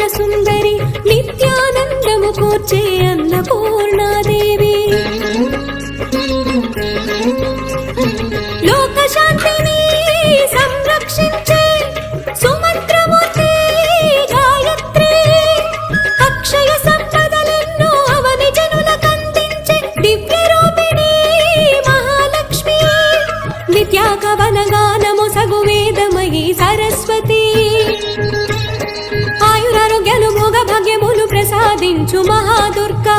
సుందరి నిత్యానందము కూర్చే అన్నపూర్ణాదేవి లోకశాంతిని సంరక్షించే సుమంత్రమూర్తి గాయత్రి అక్షయ సంపదలెన్నో అవని జనులకందించే దివ్య రూపిణి మహాలక్ష్మి విద్యాకవనగానము సగు వేదమయీ సరస్వతి ఆయురారోగ్యాలు భోగ భాగ్యములు ప్రసాదించు మహాదుర్గా